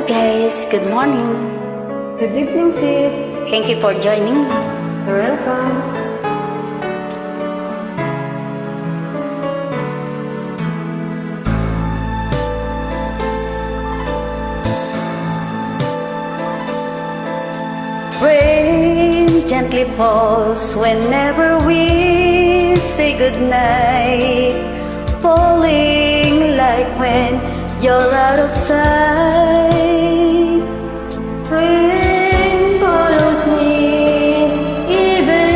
guys, good morning. Good evening, sis. Thank you for joining me. You're welcome. Rain gently falls whenever we say goodnight, falling like when you're out of sight. Rain follows me even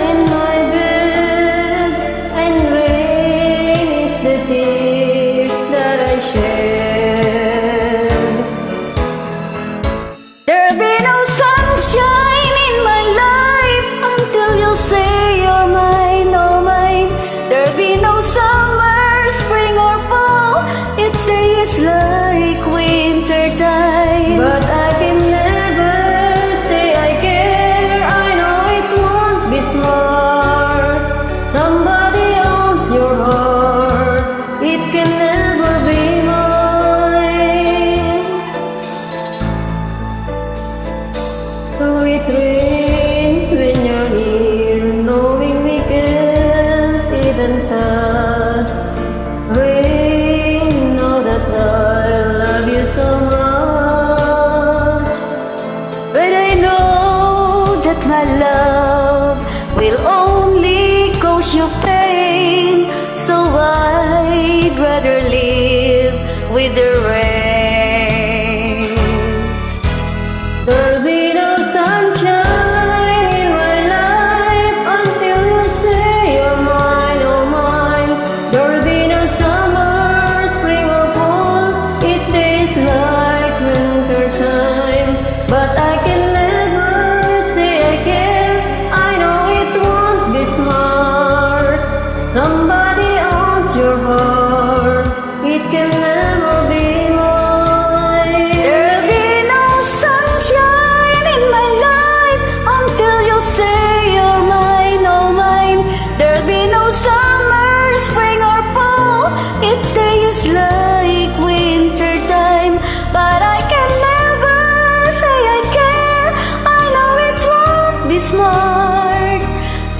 in my bed, and rain is the tears that I shed. There'll be no sunshine in my life until you say you're mine, oh mine. There'll be no summer, spring or fall. It stays like winter time. But I can never say I care. I know it won't be smart. Somebody owns your heart. It can never be mine. So it rains when you're near, knowing we can't even touch. Rain, know that I love you so much. But I know that my love will only cause you pain. So I'd rather live with the rain. There'll be no sunshine in my life until you say you're mine, oh mine. There'll be no summer, spring or fall. It tastes like winter time. But I can never say I care. I know it won't be smart. Somebody owns your heart. It can never be mine. There'll be no sunshine in my life until you say you're mine, oh mine. There'll be no summer, spring or fall. It stays like winter time. But I can never say I care. I know it won't be smart.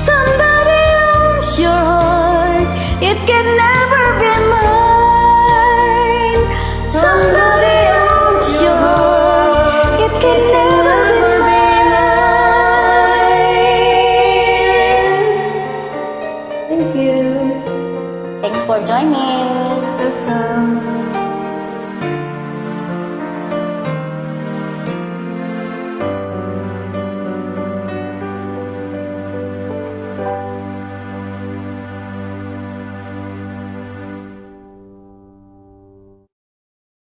Somebody owns your heart. It can never be mine. Somebody owns your heart. It can never be mine. Thank you. Thanks for joining. Welcome.